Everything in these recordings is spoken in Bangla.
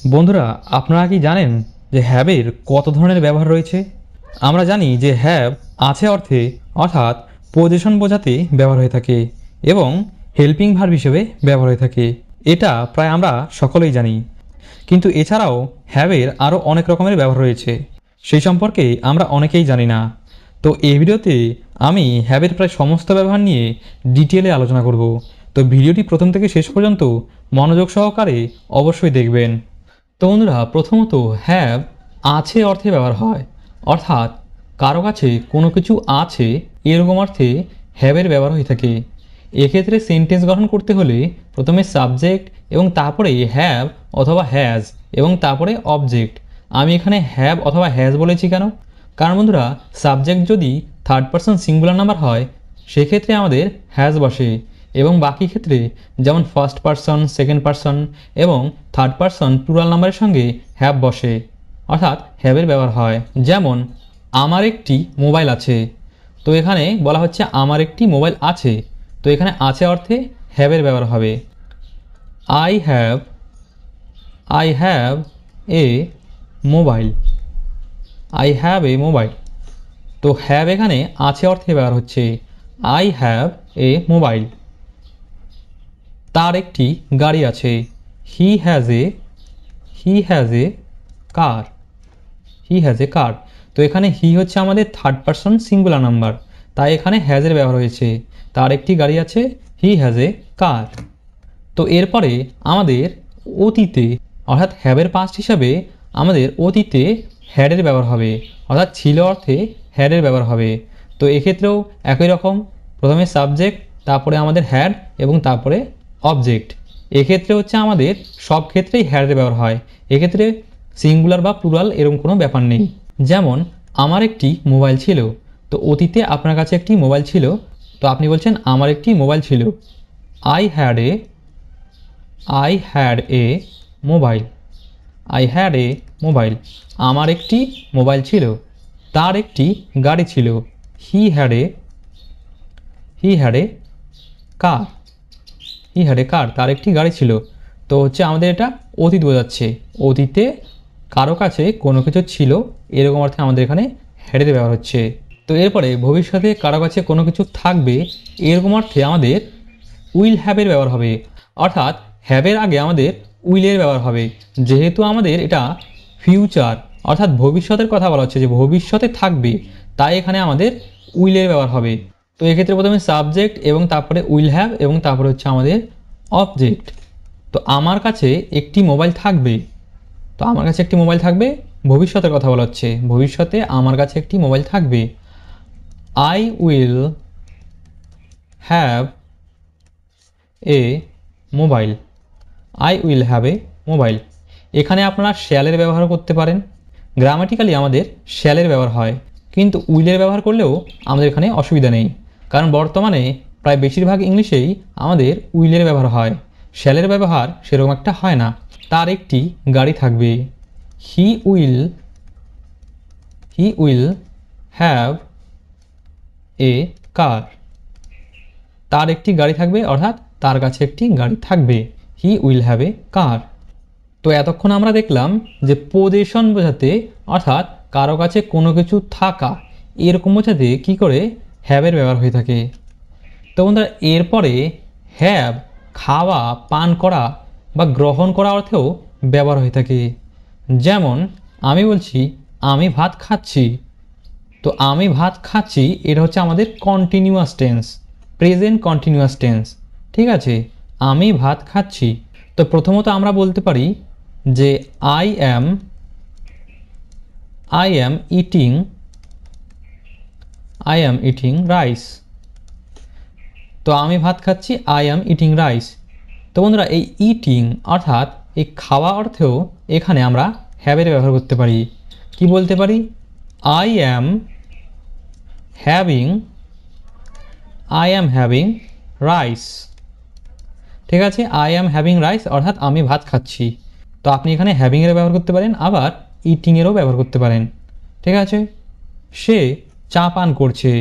বন্ধুরা, আপনারা কি জানেন যে হ্যাবের কত ধরনের ব্যবহার রয়েছে? আমরা জানি যে হ্যাভ আছে অর্থে অর্থাৎ পজিশন বোঝাতে ব্যবহার হয়ে থাকে এবং হেল্পিং ভার্ব হিসেবে ব্যবহার হয়ে থাকে। এটা প্রায় আমরা সকলেই জানি। কিন্তু এছাড়াও হ্যাবের আরও অনেক রকমের ব্যবহার রয়েছে, সেই সম্পর্কে আমরা অনেকেই জানি না। তো এই ভিডিওতে আমি হ্যাবের প্রায় সমস্ত ব্যবহার নিয়ে ডিটেলে আলোচনা করব। তো ভিডিওটি প্রথম থেকে শেষ পর্যন্ত মনোযোগ সহকারে অবশ্যই দেখবেন। তো বন্ধুরা, প্রথমত হ্যাভ আছে অর্থে ব্যবহার হয়, অর্থাৎ কারো কাছে কোনো কিছু আছে এরকম অর্থে হ্যাভের ব্যবহার হয়ে থাকে। এক্ষেত্রে সেন্টেন্স গঠন করতে হলে প্রথমে সাবজেক্ট এবং তারপরে হ্যাভ অথবা হ্যাজ এবং তারপরে অবজেক্ট। আমি এখানে হ্যাভ অথবা হ্যাজ বলেছি কেন? কারণ বন্ধুরা, সাবজেক্ট যদি থার্ড পারসন সিঙ্গুলার নাম্বার হয় সেক্ষেত্রে আমাদের হ্যাজ বসে, এবং বাকি ক্ষেত্রে যেমন ফার্স্ট পারসন, সেকেন্ড পারসন এবং থার্ড পারসন প্লুরাল নাম্বারের সঙ্গে হ্যাভ বসে, অর্থাৎ হ্যাভের ব্যবহার হয়। যেমন আমার একটি মোবাইল আছে, তো এখানে বলা হচ্ছে আমার একটি মোবাইল আছে, তো এখানে আছে অর্থে হ্যাভের ব্যবহার হবে। I have a mobile. I have a mobile, তো হ্যাভ এখানে আছে অর্থে ব্যবহার হচ্ছে। I have a mobile. তার একটি গাড়ি আছে। He has a car. He has a কার, তো এখানে হি হচ্ছে আমাদের থার্ড পারসন সিঙ্গুলার নাম্বার, তাই এখানে হ্যাজের ব্যবহার হয়েছে। তার একটি গাড়ি আছে, হি হ্যাজ এ কার। তো এরপরে আমাদের অতীতে অর্থাৎ হ্যাভের পাস্ট হিসাবে আমাদের অতীতে হ্যাডের ব্যবহার হবে, অর্থাৎ ছিল অর্থে হ্যাডের ব্যবহার হবে। তো এক্ষেত্রেও একই রকম, প্রথমে সাবজেক্ট, তারপরে আমাদের হ্যাড এবং তারপরে অবজেক্ট। এক্ষেত্রে হচ্ছে আমাদের সব ক্ষেত্রেই হ্যাডের ব্যবহার হয়। এক্ষেত্রে সিঙ্গুলার বা প্লুরাল এরকম কোনো ব্যাপার নেই। যেমন আমার একটি মোবাইল ছিল, তো অতীতে আপনার কাছে একটি মোবাইল ছিল, তো আপনি বলছেন আমার একটি মোবাইল ছিল। I had a mobile. I had a mobile, আমার একটি মোবাইল ছিল। তার একটি গাড়ি ছিল। He had a car. He had a কার, তার একটি গাড়ি ছিল। তো হচ্ছে আমাদের এটা অতীত বোঝাচ্ছে। অতীতে কারো কাছে কোনো কিছু ছিল এরকম অর্থে আমাদের এখানে হ্যাডের ব্যবহার হচ্ছে। তো এরপরে ভবিষ্যতে কারো কাছে কোনো কিছু থাকবে এরকম অর্থে আমাদের উইল হ্যাভের ব্যবহার হবে, অর্থাৎ হ্যাভের আগে আমাদের উইলের ব্যবহার হবে। যেহেতু আমাদের এটা ফিউচার অর্থাৎ ভবিষ্যতের কথা বলা হচ্ছে, যে ভবিষ্যতে থাকবে, তাই এখানে আমাদের উইলের ব্যবহার হবে। তো এক্ষেত্রে প্রথমে সাবজেক্ট এবং তারপরে উইল হ্যাভ এবং তারপরে হচ্ছে আমাদের অবজেক্ট। তো আমার কাছে একটি মোবাইল থাকবে, তো আমার কাছে একটি মোবাইল থাকবে ভবিষ্যতের কথা বলা হচ্ছে, ভবিষ্যতে আমার কাছে একটি মোবাইল থাকবে। I will have a mobile. I will have a mobile, এখানে আপনারা শ্যালের ব্যবহার করতে পারেন। গ্রামাটিক্যালি আমাদের শ্যালের ব্যবহার হয়, কিন্তু উইলের ব্যবহার করলেও আমাদের এখানে অসুবিধা নেই, কারণ বর্তমানে প্রায় বেশিরভাগ ইংলিশেই আমাদের উইলের ব্যবহার হয়, শ্যালের ব্যবহার সেরকম একটা হয় না। তার একটি গাড়ি থাকবে। হি উইল হ্যাভ এ কার। তার একটি গাড়ি থাকবে, অর্থাৎ তার কাছে একটি গাড়ি থাকবে। হি উইল হ্যাভ এ কার। তো এতক্ষণ আমরা দেখলাম যে পজিশন বোঝাতে অর্থাৎ কারো কাছে কোনো কিছু থাকা এরকম বোঝাতে কী করে হ্যাভের ব্যবহার হয়ে থাকে। তো বন্ধুরা, এরপরে হ্যাভ খাওয়া, পান করা বা গ্রহণ করা অর্থেও ব্যবহার হয়ে থাকে। যেমন আমি বলছি আমি ভাত খাচ্ছি, তো আমি ভাত খাচ্ছি এটা হচ্ছে আমাদের continuous tense, present continuous tense. ঠিক আছে, আমি ভাত খাচ্ছি। তো প্রথমত আমরা বলতে পারি যে আই অ্যাম ইটিং রাইস। তো আমি ভাত খাচ্ছি, আই অ্যাম ইটিং রাইস। তো বন্ধুরা, এই ইটিং অর্থাৎ এই খাওয়া অর্থেও এখানে আমরা হ্যাভের ব্যবহার করতে পারি। কি বলতে পারি? I am having rice. ঠিক আছে, আই অ্যাম হ্যাভিং রাইস অর্থাৎ আমি ভাত খাচ্ছি। তো আপনি এখানে হ্যাভিংয়ের ব্যবহার করতে পারেন, আবার ইটিংয়েরও ব্যবহার করতে পারেন। ঠিক আছে, সে চা পান করছে।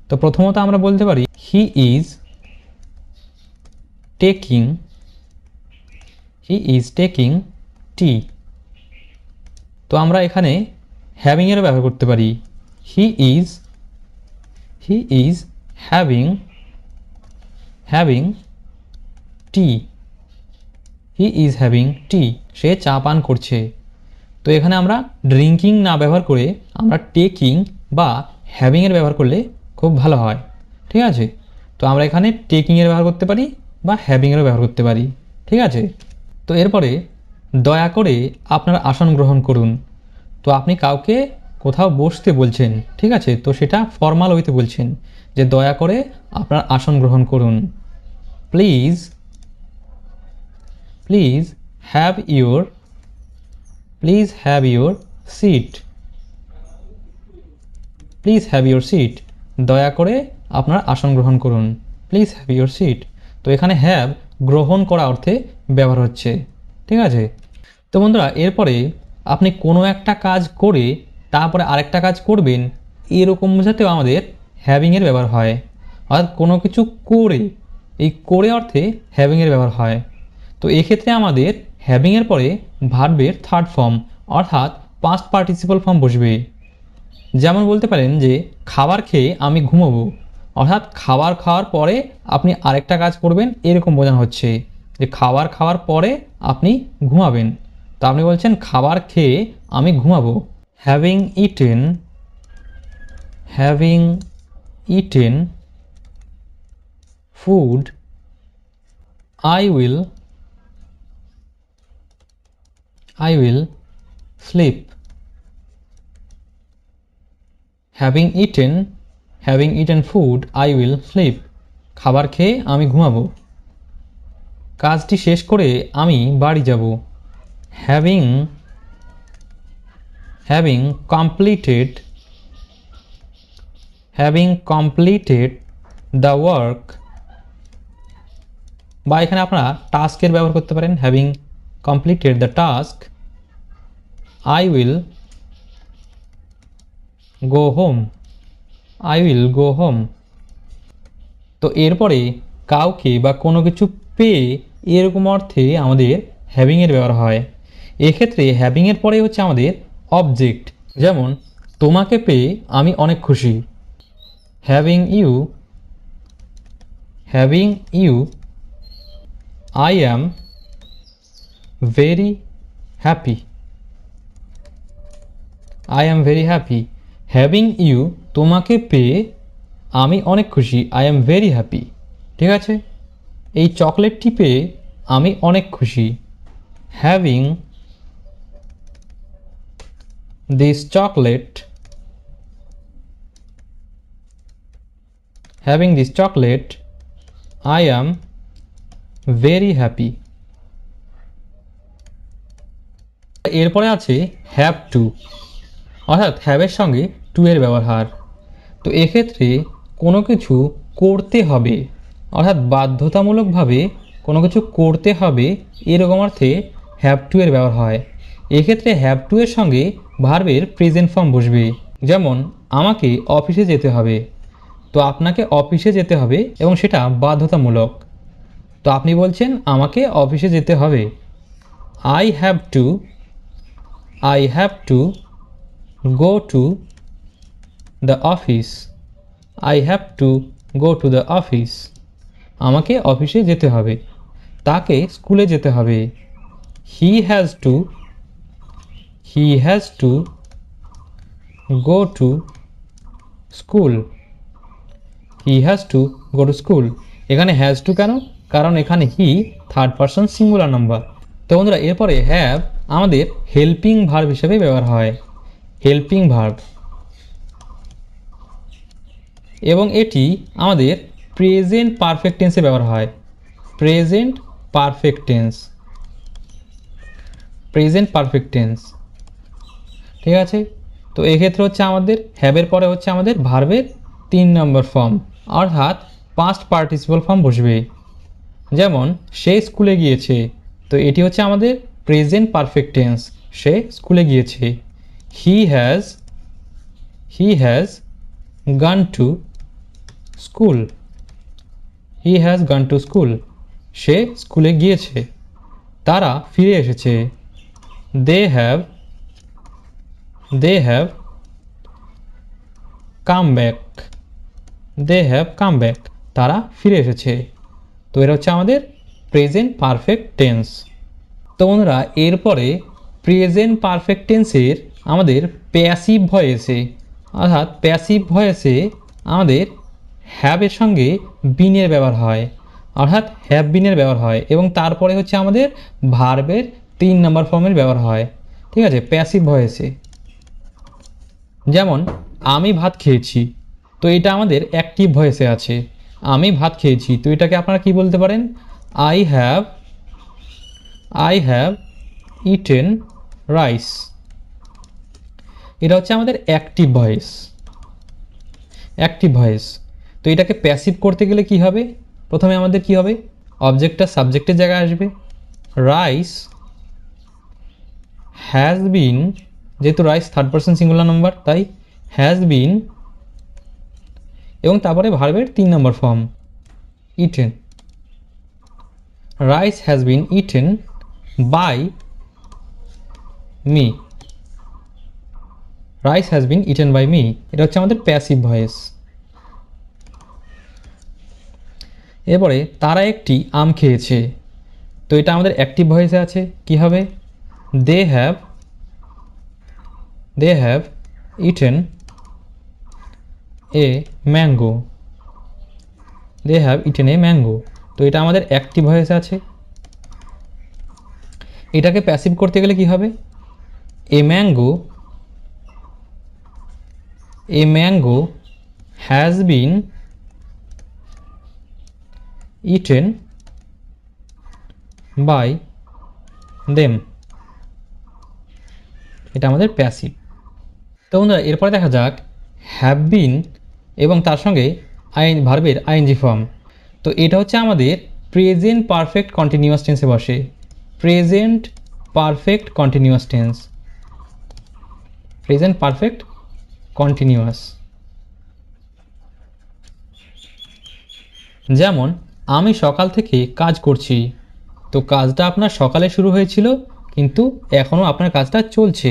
তো প্রথমত আমরা বলতে পারি হি ইজ টেকিং টি। তো আমরা এখানে হ্যাভিংয়েরও ব্যবহার করতে পারি। He is having tea. He is having tea. সে চা পান করছে। তো এখানে আমরা ড্রিঙ্কিং না ব্যবহার করে আমরা টেকিং বা হ্যাভিংয়ের ব্যবহার করলে খুব ভালো হয়। ঠিক আছে, তো আমরা এখানে টেকিংয়ের ব্যবহার করতে পারি বা হ্যাভিংয়েরও ব্যবহার করতে পারি। ঠিক আছে, তো এরপরে দয়া করে আপনার আসন গ্রহণ করুন। তো আপনি কাউকে কোথাও বসতে বলছেন, ঠিক আছে, তো সেটা ফর্মাল ওয়েতে বলছেন যে দয়া করে আপনার আসন গ্রহণ করুন। Please have your seat. দয়া করে আপনার আসন গ্রহণ করুন। Please have your seat. তো এখানে হ্যাভ গ্রহণ করা অর্থে ব্যবহার হচ্ছে। ঠিক আছে, তো বন্ধুরা এরপরে আপনি কোনো একটা কাজ করে তারপরে আরেকটা কাজ করবেন, এরকম বোঝাতেও আমাদের হ্যাভিংয়ের ব্যবহার হয়। অর্থাৎ কোনো কিছু করে, এই করে অর্থে হ্যাভিংয়ের ব্যবহার হয়। তো এক্ষেত্রে আমাদের হ্যাভিংয়ের পরে ভার্বের থার্ড ফর্ম অর্থাৎ পাস্ট পার্টিসিপল ফর্ম বসবে। যেমন বলতে পারেন যে খাবার খেয়ে আমি ঘুমোবো, অর্থাৎ খাবার খাওয়ার পরে আপনি আরেকটা কাজ করবেন, এরকম বোঝানো হচ্ছে যে খাবার খাওয়ার পরে আপনি ঘুমাবেন। তো আপনি বলছেন খাবার খেয়ে আমি ঘুমাবো। Having eaten food I will sleep. Having eaten food I will sleep. খাবার খেয়ে আমি ঘুমাবো। কাজটি শেষ করে আমি বাড়ি যাব। having completed the work, বা এখানে আপনারা টাস্কের ব্যবহার করতে পারেন। Having completed the task I will go home. তো এরপরে কাউকে বা কোনো কিছু পেয়ে এরকম অর্থে আমাদের হ্যাভিংয়ের ব্যবহার হয়। এক্ষেত্রে হ্যাভিংয়ের পরে হচ্ছে আমাদের অবজেক্ট। যেমন তোমাকে পেয়ে আমি অনেক খুশি। Having you I am very happy. Having you তোমাকে পেয়ে আমি অনেক খুশি। I am very happy. ঠিক আছে, এই চকলেটটি পেয়ে আমি অনেক খুশি। Having this chocolate I am very happy. এরপরে আছে হ্যাভ টু, অর্থাৎ হ্যাভের সঙ্গে টু এর ব্যবহার। তো এক্ষেত্রে কোনো কিছু করতে হবে, অর্থাৎ বাধ্যতামূলকভাবে কোনো কিছু করতে হবে, এরকম অর্থে হ্যাভ টু এর ব্যবহার হয়। এক্ষেত্রে হ্যাভ টু এর সঙ্গে ভার্বের প্রেজেন্ট ফর্ম বসবে। যেমন আমাকে অফিসে যেতে হবে, তো আপনাকে অফিসে যেতে হবে এবং সেটা বাধ্যতামূলক। তো আপনি বলছেন আমাকে অফিসে যেতে হবে। I have to go to the office. আমাকে অফিসে যেতে হবে। তাকে স্কুলে যেতে হবে। He has to go to school. এখানে হ্যাজ টু কেন? কারণ এখানে he third person singular number. তো বন্ধুরা এরপরে হ্যাভ আমাদের হেল্পিং ভার্ব হিসেবে ব্যবহার হয়। হেল্পিং ভার্ব, এবং এটি আমাদের প্রেজেন্ট পারফেক্ট টেন্সে ব্যবহার হয়। Present perfect tense. ঠিক আছে, তো এক্ষেত্রে হচ্ছে আমাদের হ্যাভের পরে হচ্ছে আমাদের ভার্বের 3 নম্বর ফর্ম অর্থাৎ পাস্ট পার্টিসিপল ফর্ম বসবে। যেমন সে স্কুলে গিয়েছে, তো এটি হচ্ছে আমাদের প্রেজেন্ট পারফেক্ট টেন্স। সে স্কুলে গিয়েছে। He has gone to school. সে স্কুলে গিয়েছে। তারা ফিরে এসেছে। they have come back, they have come back, তারা ফিরে এসেছে। তো এটা হচ্ছে আমাদের প্রেজেন্ট পারফেক্ট টেন্স। তো বন্ধুরা এরপরে প্রেজেন্ট পারফেক্ট টেন্সের আমাদের প্যাসিভ ভয়েসে, অর্থাৎ প্যাসিভ ভয়েসে আমাদের হ্যাভের সঙ্গে বিনের ব্যবহার হয়, অর্থাৎ হ্যাভ বিনের ব্যবহার হয় এবং তারপরে হচ্ছে আমাদের ভার্বের 3 নম্বর ফর্মের ব্যবহার হয়। ঠিক আছে, প্যাসিভ ভয়েসে যেমন আমি ভাত খেয়েছি, তো এটা আমাদের অ্যাক্টিভ ভয়েসে আছে। আমি ভাত খেয়েছি, তো এটাকে আপনারা কি বলতে পারেন? I have eaten rice. এটা হচ্ছে আমাদের অ্যাক্টিভ ভয়েস, অ্যাক্টিভ ভয়েস। তো এটাকে প্যাসিভ করতে গেলে কি হবে? প্রথমে আমাদের কি হবে? অবজেক্টটা সাবজেক্টের জায়গায় আসবে। রাইস হ্যাজ বিন, যেহেতু rice third person singular number তাই হ্যাজ বিন, এবং তারপরে ভার্বের 3 নম্বর form eaten. Rice has been eaten by me, rice has been eaten by me. এটা হচ্ছে আমাদের প্যাসিভ ভয়েস। এরপরে তারা একটি আম খেয়েছে, তো এটা আমাদের অ্যাক্টিভ ভয়েসে আছে। কি হবে? They have eaten a mango, they have eaten a mango. তো এটা আমাদের অ্যাক্টিভ ভয়েসে আছে। এটাকে প্যাসিভ করতে গেলে কি হবে? A mango has been eaten by them. এটা আমাদের প্যাসিভ। তো বন্ধুরা এরপরে দেখা যাক হ্যাভ বিন এবং তার সঙ্গে ভার্বের আইএনজি ফর্ম। তো এটা হচ্ছে আমাদের প্রেজেন্ট পারফেক্ট কন্টিনিউয়াস টেন্সে বসে। Present perfect continuous tense, present perfect continuous. যেমন আমি সকাল থেকে কাজ করছি, তো কাজটা আপনার সকালে শুরু হয়েছিল কিন্তু এখনও আপনার কাজটা চলছে,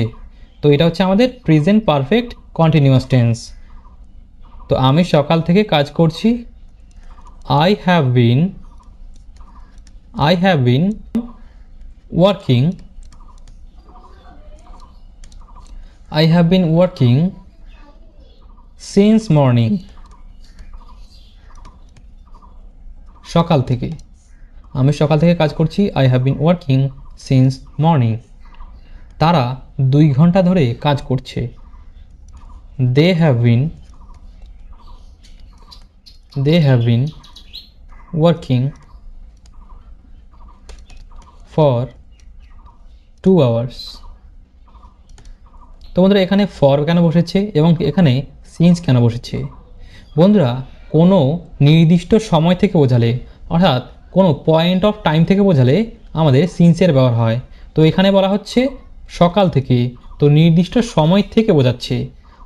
তো এটা হচ্ছে আমাদের প্রেজেন্ট পারফেক্ট কন্টিনিউয়াস টেন্স। তো আমি সকাল থেকে কাজ করছি, I have been working since morning, সকাল থেকে, আমি সকাল থেকে কাজ করছি, I have been working since morning। তারা 2 ঘন্টা ধরে কাজ করছে, they have been working for 2 hours। তো বন্ধুরা এখানে ফর কেন বসেছে এবং এখানে সিন্স কেন বসেছে? বন্ধুরা কোনো নির্দিষ্ট সময় থেকে বোঝালে, অর্থাৎ কোনো পয়েন্ট অফ টাইম থেকে বোঝালে আমাদের সিন্সের ব্যবহার হয়। তো এখানে বলা হচ্ছে সকাল থেকে, তো নির্দিষ্ট সময় থেকে বোঝাচ্ছে,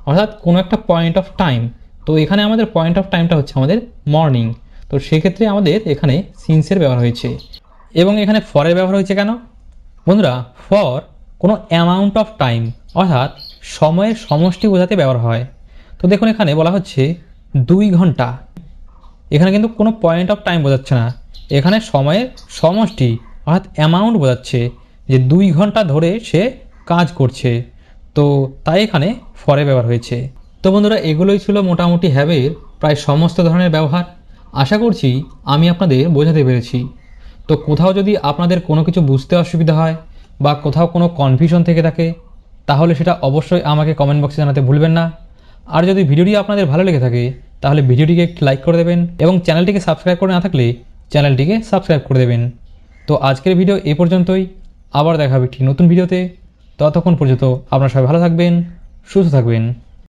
অর্থাৎ কোনো একটা পয়েন্ট অফ টাইম। তো এখানে আমাদের পয়েন্ট অফ টাইমটা হচ্ছে আমাদের মর্নিং, তো সেক্ষেত্রে আমাদের এখানে সিন্সের ব্যবহার হয়েছে। এবং এখানে ফরের ব্যবহার হয়েছে কেন? বন্ধুরা ফর কোনো অ্যামাউন্ট অফ টাইম, অর্থাৎ সময়ের সমষ্টি বোঝাতে ব্যবহার হয়। তো দেখুন এখানে বলা হচ্ছে 2 ঘন্টা, এখানে কিন্তু কোনো পয়েন্ট অফ টাইম বোঝাচ্ছে না, এখানে সময়ের সমষ্টি অর্থাৎ অ্যামাউন্ট বোঝাচ্ছে যে 2 ঘন্টা ধরে সে কাজ করছে, তো তাই এখানে ফরে ব্যবহার হয়েছে। তো বন্ধুরা এগুলোই ছিল মোটামুটি হ্যাভের প্রায় সমস্ত ধরনের ব্যবহার। আশা করছি আমি আপনাদের বোঝাতে পেরেছি। তো কোথাও যদি আপনাদের কোনো কিছু বুঝতে অসুবিধা হয় বা কোথাও কোনো কনফিউশন থেকে থাকে তাহলে সেটা অবশ্যই আমাকে কমেন্ট বক্সে জানাতে ভুলবেন না। আর যদি ভিডিওটি আপনাদের ভালো লেগে থাকে তাহলে ভিডিওটিকে একটু লাইক করে দেবেন এবং চ্যানেলটিকে সাবস্ক্রাইব করে না থাকলে চ্যানেলটিকে সাবস্ক্রাইব করে দেবেন। তো আজকের ভিডিও এ পর্যন্তই, আবার দেখা হবে একটি নতুন ভিডিওতে। ততক্ষণ পর্যন্ত আপনারা সবাই ভালো থাকবেন, সুস্থ থাকবেন।